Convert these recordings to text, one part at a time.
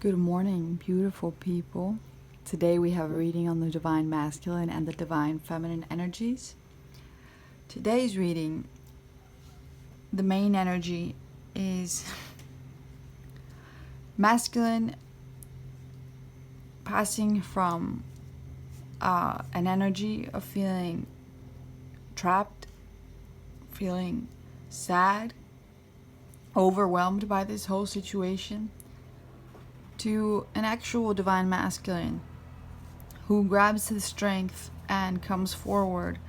Good morning, beautiful people. Today we have a reading on the Divine Masculine and the Divine Feminine energies. Today's reading, the main energy is masculine passing from an energy of feeling trapped, feeling sad, overwhelmed by this whole situation, to an actual divine masculine who grabs the strength and comes forward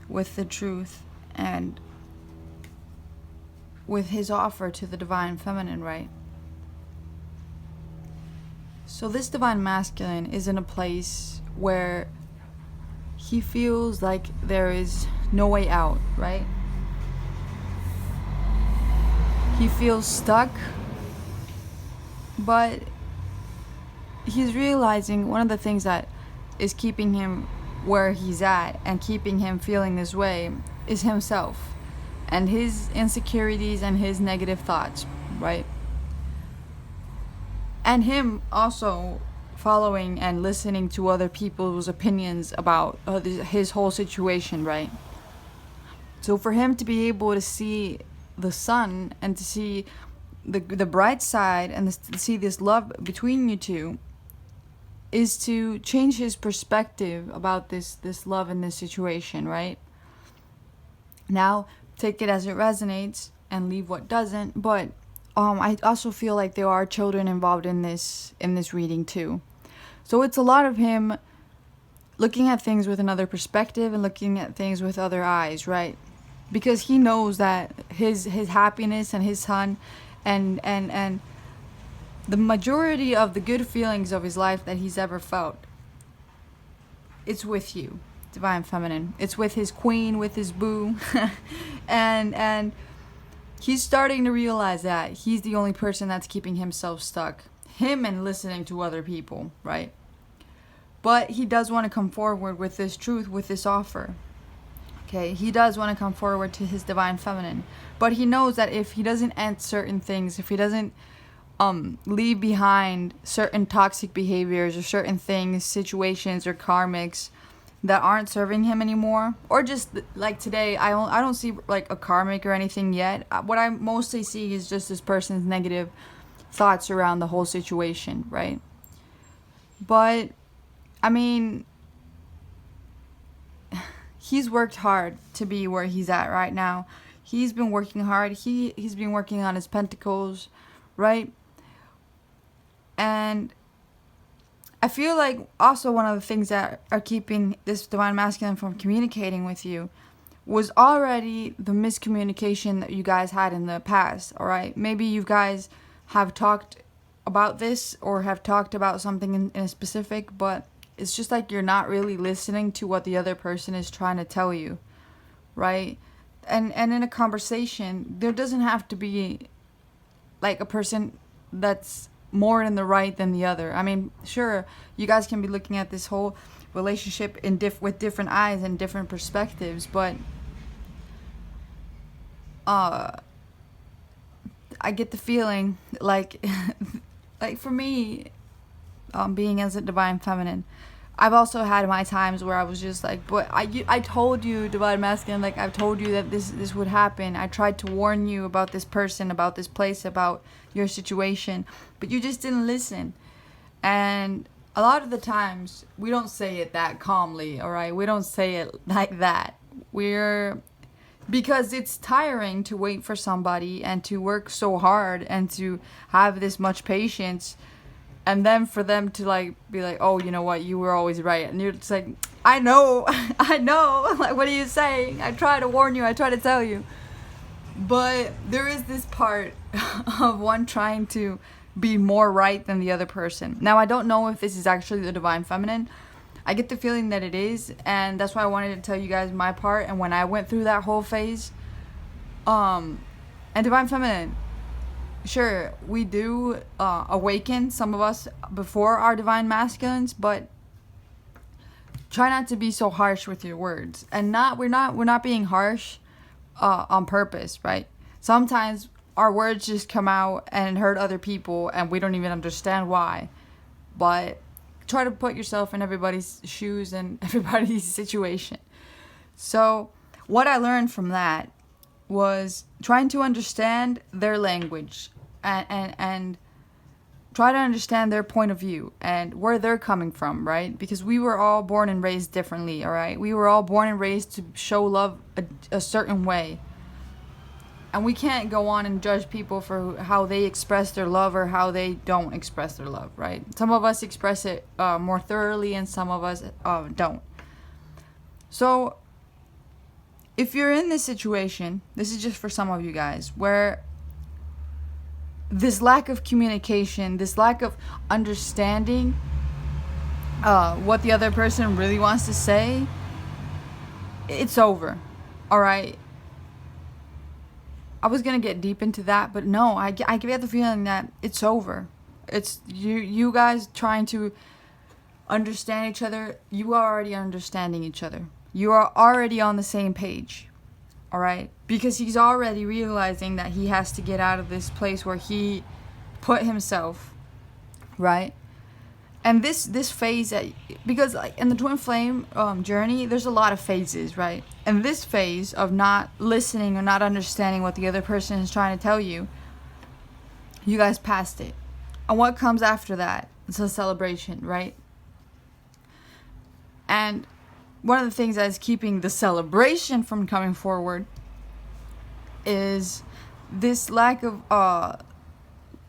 with the truth and with his offer to the divine feminine, right? So this divine masculine is in a place where he feels like there is no way out, right? He feels stuck, but he's realizing one of the things that is keeping him where he's at and keeping him feeling this way is himself and his insecurities and his negative thoughts, right? And him also following and listening to other people's opinions about his whole situation, right? So for him to be able to see the sun and to see the bright side and to see this love between you two is to change his perspective about this love in this situation, right? Now, take it as it resonates and leave what doesn't, but I also feel like there are children involved in this reading too. So it's a lot of him looking at things with another perspective and looking at things with other eyes, right? Because he knows that his happiness and his son and the majority of the good feelings of his life that he's ever felt, it's with you, divine feminine. It's with his queen, with his boo. and he's starting to realize that he's the only person that's keeping himself stuck. Him and listening to other people, right? But he does want to come forward with this truth, with this offer. Okay, he does want to come forward to his divine feminine. But he knows that if he doesn't end certain things, if he doesn't leave behind certain toxic behaviors or certain things, situations or karmics that aren't serving him anymore, or just like today, I don't see like a karmic or anything yet. What I mostly see is just this person's negative thoughts around the whole situation, right? But I mean, he's worked hard to be where he's at right now. He's been working hard. He's been working on his pentacles, right? And I feel like also one of the things that are keeping this divine masculine from communicating with you was already the miscommunication that you guys had in the past, all right? Maybe you guys have talked about this or have talked about something in a specific, but it's just like you're not really listening to what the other person is trying to tell you, right? And in a conversation, there doesn't have to be like a person that's more in the right than the other. I mean, sure, you guys can be looking at this whole relationship with different eyes and different perspectives, but I get the feeling like like for me, being as a divine feminine, I've also had my times where I was just like, but I told you, divine masculine, like I've told you that this would happen. I tried to warn you about this person, about this place, about your situation, but you just didn't listen. And a lot of the times we don't say it that calmly, all right? We don't say it like that. Because it's tiring to wait for somebody and to work so hard and to have this much patience, and then for them to like be like, oh, you know what, you were always right. And you're just like, I know. Like, what are you saying? I try to warn you, I try to tell you. But there is this part of one trying to be more right than the other person. Now, I don't know if this is actually the divine feminine. I get the feeling that it is, and that's why I wanted to tell you guys my part. And when I went through that whole phase, and divine feminine, sure, we do awaken, some of us, before our divine masculines, but try not to be so harsh with your words. And we're not being harsh on purpose, right? Sometimes our words just come out and hurt other people and we don't even understand why. But try to put yourself in everybody's shoes and everybody's situation. So what I learned from that was trying to understand their language and try to understand their point of view and where they're coming from, right? Because we were all born and raised differently, all right? We were all born and raised to show love a certain way. And we can't go on and judge people for how they express their love or how they don't express their love, right? Some of us express it more thoroughly and some of us don't. So if you're in this situation, this is just for some of you guys, where this lack of communication, this lack of understanding what the other person really wants to say, it's over, all right? I was going to get deep into that, but no, I get the feeling that it's over. It's you guys trying to understand each other. You are already understanding each other. You are already on the same page, all right? Because he's already realizing that he has to get out of this place where he put himself, right? And this phase, because like in the twin flame journey, there's a lot of phases, right? And this phase of not listening or not understanding what the other person is trying to tell you, you guys passed it. And what comes after that? It's a celebration, right? And one of the things that is keeping the celebration from coming forward is this lack of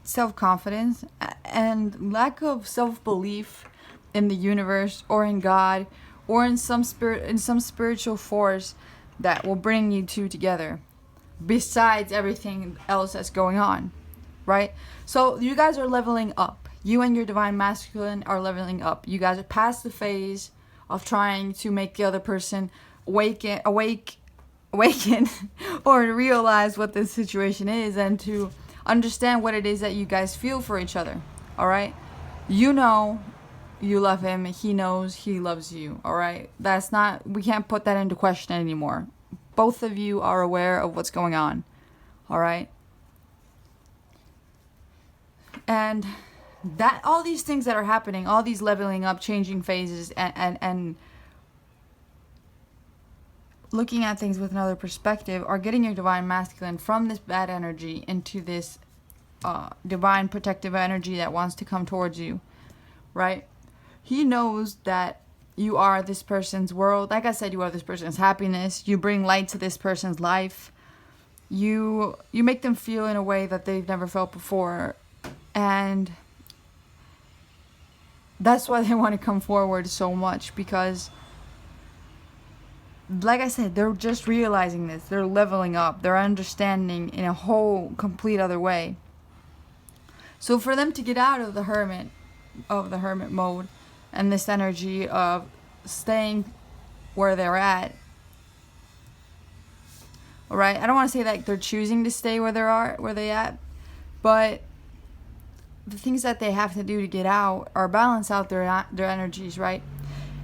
self-confidence and lack of self-belief in the universe or in God or in some spiritual force that will bring you two together besides everything else that's going on, right? So you guys are leveling up. You and your divine masculine are leveling up. You guys are past the phase of trying to make the other person awaken or to realize what the situation is and to understand what it is that you guys feel for each other, all right? You know you love him, he knows he loves you, all right? We can't put that into question anymore. Both of you are aware of what's going on, all right? And that all these things that are happening, all these leveling up, changing phases, and looking at things with another perspective are getting your divine masculine from this bad energy into this divine protective energy that wants to come towards you, right? He knows that you are this person's world. Like I said, you are this person's happiness. You bring light to this person's life. You make them feel in a way that they've never felt before. And that's why they want to come forward so much, because like I said, they're just realizing this. They're leveling up. They're understanding in a whole complete other way. So for them to get out of the hermit mode and this energy of staying where they're at, all right? I don't want to say that they're choosing to stay where they at, but the things that they have to do to get out are balance out their energies, right?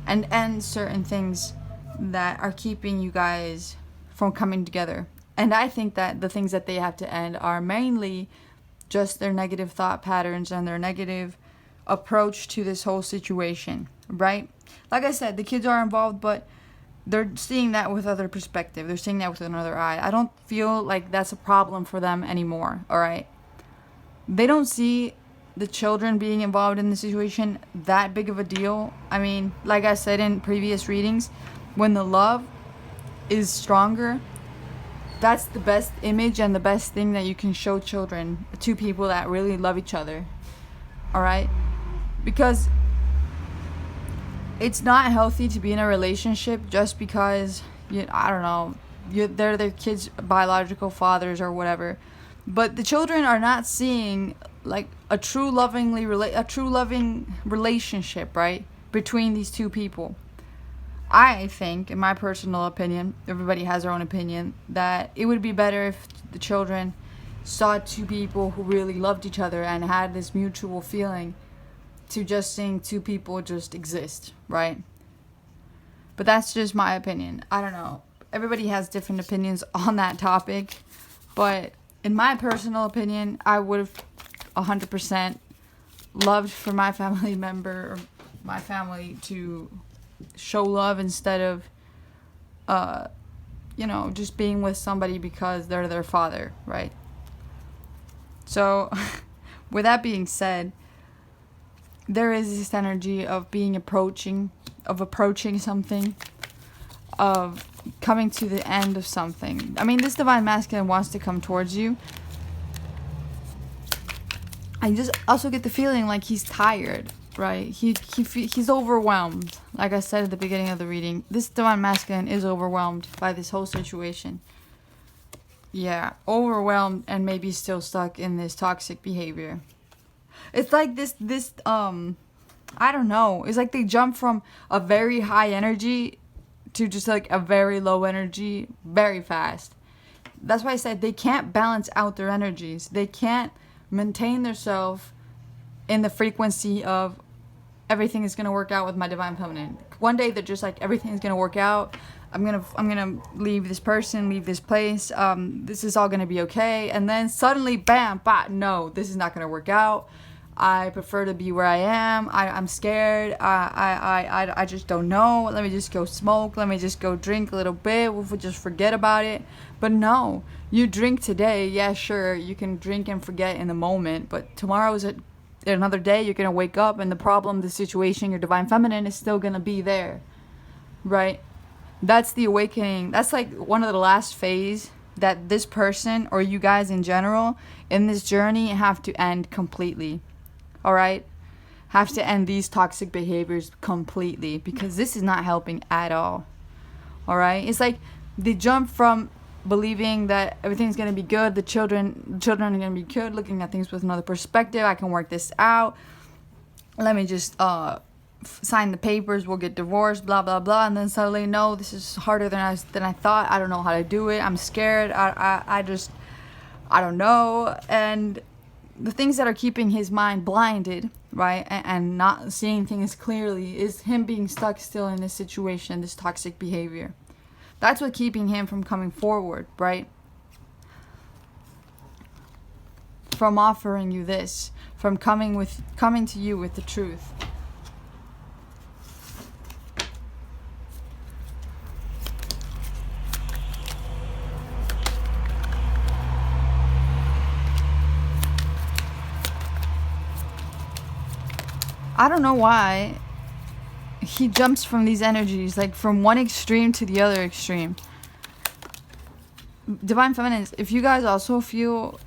And end certain things that are keeping you guys from coming together. And I think that the things that they have to end are mainly just their negative thought patterns and their negative approach to this whole situation, right? Like I said, the kids are involved, but they're seeing that with other perspective. They're seeing that with another eye. I don't feel like that's a problem for them anymore, all right? They don't see the children being involved in the situation that big of a deal. I mean, like I said in previous readings, when the love is stronger, that's the best image and the best thing that you can show children, two people that really love each other, all right? Because it's not healthy to be in a relationship just because, they're their kids' biological fathers or whatever. But the children are not seeing like a true loving relationship, right, between these two people. I think, in my personal opinion, everybody has their own opinion, that it would be better if the children saw two people who really loved each other and had this mutual feeling to just seeing two people just exist, right? But that's just my opinion. I don't know. Everybody has different opinions on that topic, but in my personal opinion, I would have 100% loved for my family member or my family to show love instead of, just being with somebody because they're their father, right? So, with that being said, there is this energy of approaching something, of coming to the end of something. I mean, this divine masculine wants to come towards you. I just also get the feeling like he's tired, right? He's overwhelmed. Like I said at the beginning of the reading, this divine masculine is overwhelmed by this whole situation. Yeah, overwhelmed and maybe still stuck in this toxic behavior. It's like this I don't know. It's like they jump from a very high energy to just like a very low energy very fast. That's why I said they can't balance out their energies. They can't maintain themselves in the frequency of everything is going to work out with my divine feminine. One day they're just like, everything is going to work out. I'm gonna leave this person, leave this place. This is all gonna be okay. And then suddenly, bam, no, this is not gonna work out. I prefer to be where I am. I'm scared. I just don't know. Let me just go smoke. Let me just go drink a little bit. We'll just forget about it. But no, you drink today. Yeah, sure, you can drink and forget in the moment. But tomorrow is another day. You're gonna wake up, and the problem, the situation, your divine feminine is still gonna be there, right? That's the awakening. That's like one of the last phase that this person or you guys in general in this journey have to end completely. All right? Have to end these toxic behaviors completely, because this is not helping at all. All right? It's like they jump from believing that everything's going to be good, the children are going to be good, looking at things with another perspective. I can work this out. Let me just sign the papers, we'll get divorced, blah blah blah. And then suddenly, no, this is harder than I thought. I don't know how to do it. I'm scared. I don't know. And the things that are keeping his mind blinded, right, and not seeing things clearly, is him being stuck still in this situation, this toxic behavior. That's what's keeping him from coming forward, right? From offering you this, from coming to you with the truth. I don't know why he jumps from these energies, like from one extreme to the other extreme. Divine Feminines, if you guys also feel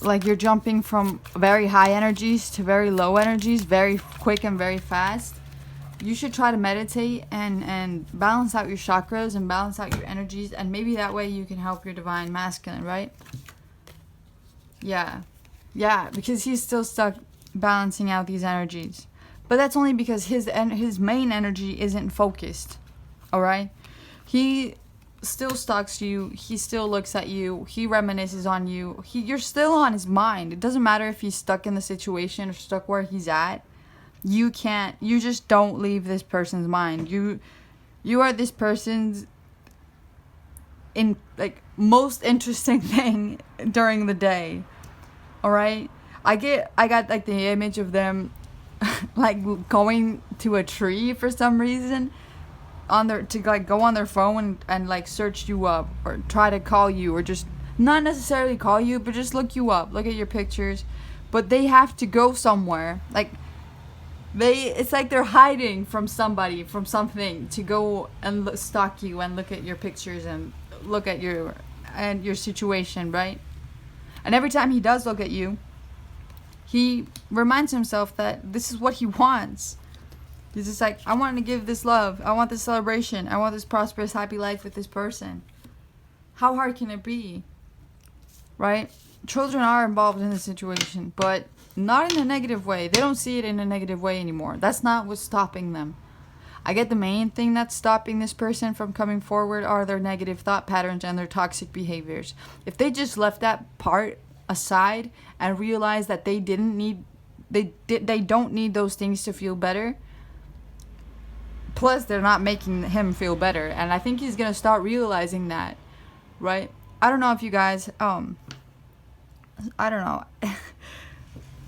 like you're jumping from very high energies to very low energies, very quick and very fast, you should try to meditate and balance out your chakras and balance out your energies, and maybe that way you can help your divine masculine, right? Yeah, because he's still stuck balancing out these energies. But that's only because his main energy isn't focused. All right? He still stalks you. He still looks at you. He reminisces on you. You're still on his mind. It doesn't matter if he's stuck in the situation or stuck where he's at. You just don't leave this person's mind. You are this person's most interesting thing during the day. All right? I got like the image of them like going to a tree for some reason go on their phone and like search you up or try to call you, or just not necessarily call you, but just look you up, look at your pictures. But they have to go somewhere. Like it's like they're hiding from somebody, from something, to go and stalk you and look at your pictures and look at your situation, right? And every time he does look at you, he reminds himself that this is what he wants. He's just like, I want to give this love. I want this celebration. I want this prosperous, happy life with this person. How hard can it be? Right? Children are involved in this situation, but not in a negative way. They don't see it in a negative way anymore. That's not what's stopping them. I get the main thing that's stopping this person from coming forward are their negative thought patterns and their toxic behaviors. If they just left that part aside and realize that they don't need those things to feel better, plus they're not making him feel better, and I think he's gonna start realizing that, right? I don't know if you guys I don't know.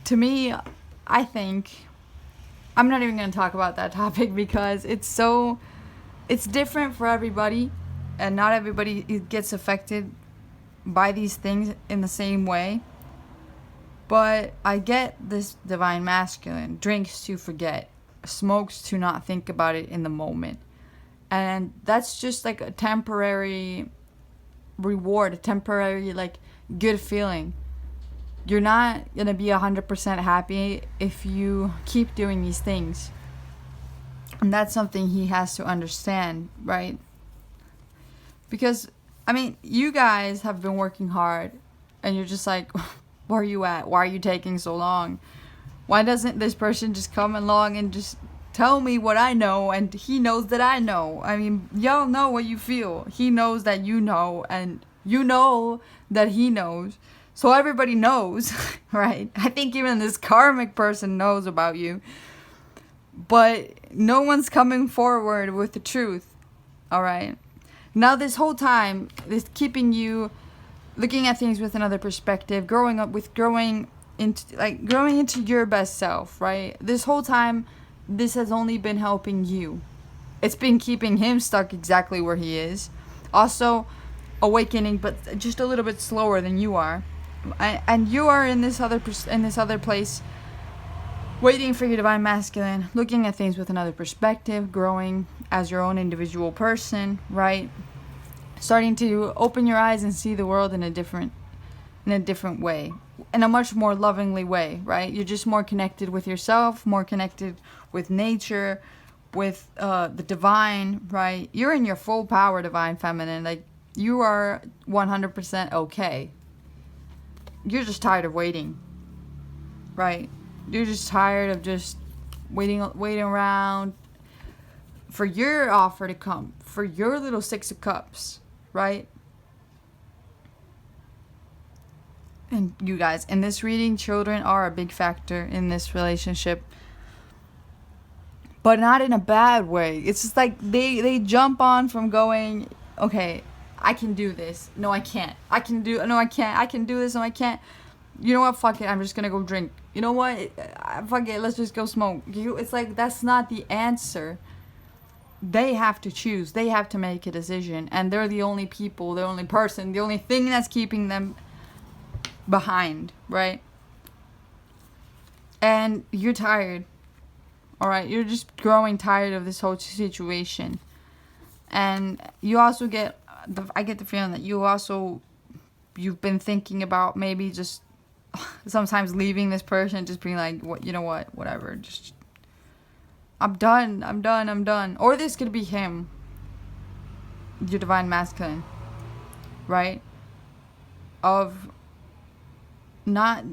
To me, I think I'm not even going to talk about that topic because it's different for everybody, and not everybody gets affected by these things in the same way. But I get this divine masculine drinks to forget, smokes to not think about it in the moment. And that's just like a temporary reward, a temporary like good feeling. You're not going to be 100% happy if you keep doing these things. And that's something he has to understand, right? Because, I mean, you guys have been working hard, and you're just like, where are you at? Why are you taking so long? Why doesn't this person just come along and just tell me what I know, and he knows that I know? I mean, y'all know what you feel. He knows that you know, and you know that he knows. So everybody knows, right? I think even this karmic person knows about you. But no one's coming forward with the truth, all right? Now this whole time, this keeping you looking at things with another perspective, growing into your best self, right? This whole time, this has only been helping you. It's been keeping him stuck exactly where he is. Also, awakening, but just a little bit slower than you are. And you are in this other place, waiting for your divine masculine, looking at things with another perspective, growing as your own individual person, right? Starting to open your eyes and see the world in a different way, in a much more lovingly way, right? You're just more connected with yourself, more connected with nature, with the divine, right? You're in your full power, divine feminine. Like, you are 100% okay. You're just tired of waiting, right? You're just tired of just waiting around for your offer to come, for your little 6 of cups, right? And you guys, in this reading, children are a big factor in this relationship, but not in a bad way. It's just like they jump on from going, okay, I can do this. No, I can't. No, I can't. I can do this. No, I can't. You know what? Fuck it. I'm just going to go drink. You know what? Fuck it. Let's just go smoke. It's like, that's not the answer. They have to choose. They have to make a decision. And they're the only people, the only person, the only thing that's keeping them behind, right? And you're tired. All right? You're just growing tired of this whole situation. And you also I get the feeling that you've been thinking about maybe just sometimes leaving this person, just being like, what, you know what, whatever, just, I'm done. Or this could be him, your divine masculine, right? Of not,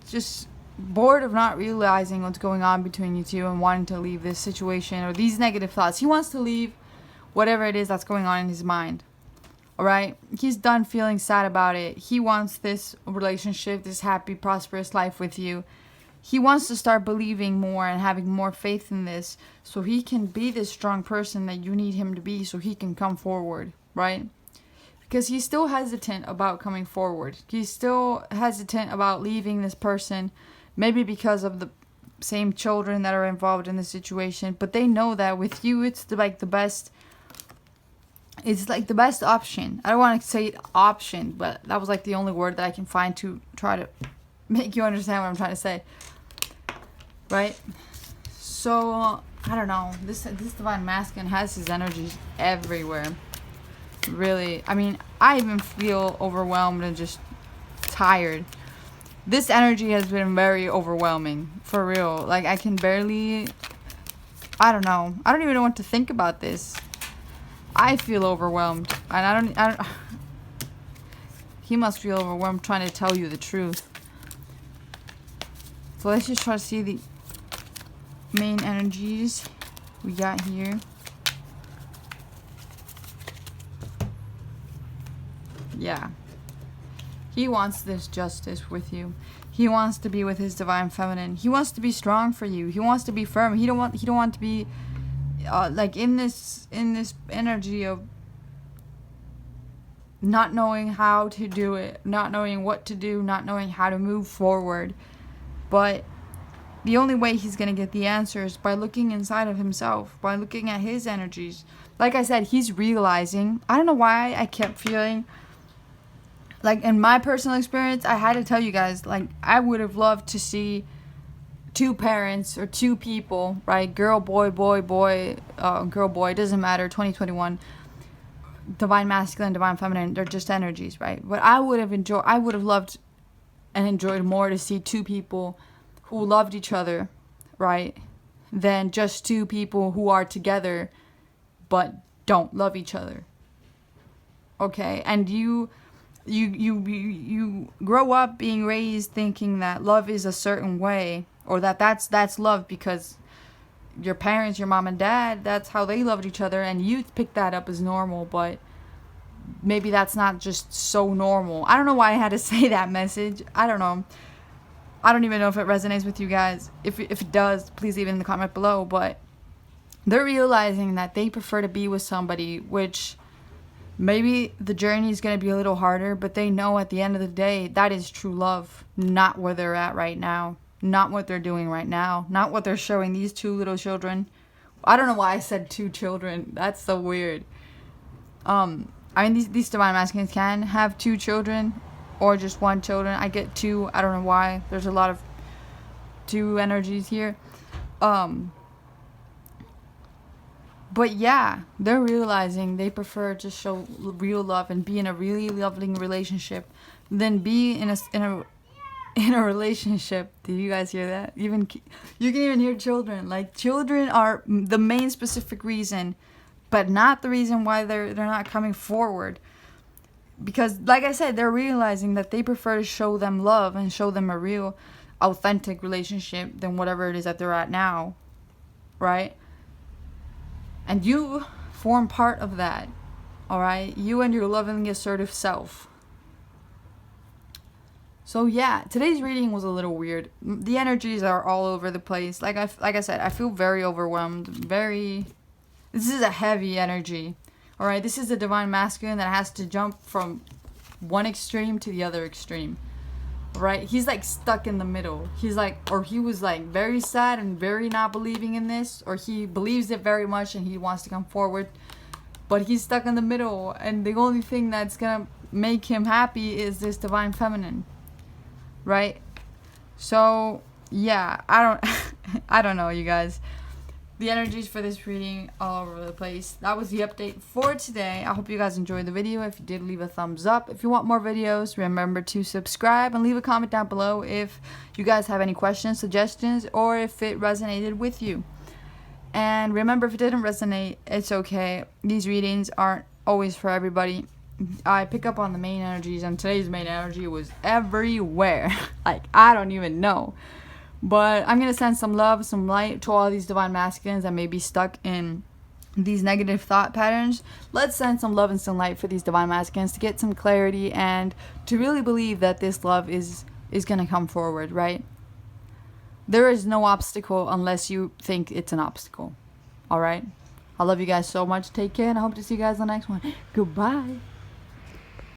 just bored of not realizing what's going on between you two and wanting to leave this situation or these negative thoughts. He wants to leave whatever it is that's going on in his mind. Alright? He's done feeling sad about it. He wants this relationship, this happy, prosperous life with you. He wants to start believing more and having more faith in this so he can be this strong person that you need him to be, so he can come forward, right? Because he's still hesitant about coming forward. He's still hesitant about leaving this person, maybe because of the same children that are involved in the situation. But they know that with you, it's the best. It's like the best option. I don't want to say option, but that was like the only word that I can find to try to make you understand what I'm trying to say. Right? So, I don't know. This divine masculine has his energies everywhere. Really. I mean, I even feel overwhelmed and just tired. This energy has been very overwhelming. For real. Like, I can barely... I don't know. I don't even know what to think about this. I feel overwhelmed. And I don't... He must feel overwhelmed trying to tell you the truth. So let's just try to see the main energies we got here. Yeah. He wants this justice with you. He wants to be with his divine feminine. He wants to be strong for you. He wants to be firm. He don't want to be like in this energy of not knowing how to do it, not knowing what to do, not knowing how to move forward. But the only way he's going to get the answers by looking inside of himself, by looking at his energies. Like I said, he's realizing. I don't know why I kept feeling like, in my personal experience, I had to tell you guys, like, I would have loved to see two parents or two people, right? Girl, boy, boy, boy, girl, boy, doesn't matter, 2021. Divine masculine, divine feminine, they're just energies, right? But I would have loved and enjoyed more to see two people who loved each other, right? Than just two people who are together but don't love each other. Okay? And you grow up being raised thinking that love is a certain way, or that's love because your parents, your mom and dad, that's how they loved each other, and you pick that up as normal. But maybe that's not just so normal. I don't know why I had to say that message. I don't know. I don't even know if it resonates with you guys. If it does, please leave it in the comment below. But they're realizing that they prefer to be with somebody, which maybe the journey is going to be a little harder, but they know at the end of the day that is true love, not where they're at right now, not what they're doing right now, not what they're showing these two little children. I don't know why I said two children. That's so weird. I mean, these divine masculines can have two children or just one children. I get two. I don't know why. There's a lot of two energies here. But yeah, they're realizing they prefer to show real love and be in a really loving relationship than be in a relationship. Do you guys hear that? You can even hear children. Like, children are the main specific reason, but not the reason why they're not coming forward. Because, like I said, they're realizing that they prefer to show them love and show them a real, authentic relationship than whatever it is that they're at now, right? And you form part of that, all right? You and your loving, assertive self. So yeah, today's reading was a little weird. The energies are all over the place. Like I said, I feel very overwhelmed. This is a heavy energy, all right? This is a divine masculine that has to jump from one extreme to the other extreme, right? He's like stuck in the middle. He's like, or he was like very sad and very not believing in this, or he believes it very much and he wants to come forward, but he's stuck in the middle, and the only thing that's gonna make him happy is this divine feminine, right? So yeah, I don't know, you guys. The energies for this reading all over the place. That was the update for today. I hope you guys enjoyed the video. If you did, leave a thumbs up. If you want more videos, remember to subscribe and leave a comment down below if you guys have any questions, suggestions, or if it resonated with you. And remember, if it didn't resonate, it's okay. These readings aren't always for everybody. I pick up on the main energies, and today's main energy was everywhere. Like, I don't even know. But I'm going to send some love, some light to all these divine masculines that may be stuck in these negative thought patterns. Let's send some love and some light for these divine masculines to get some clarity and to really believe that this love is going to come forward, right? There is no obstacle unless you think it's an obstacle. All right? I love you guys so much. Take care, and I hope to see you guys in the next one. Goodbye.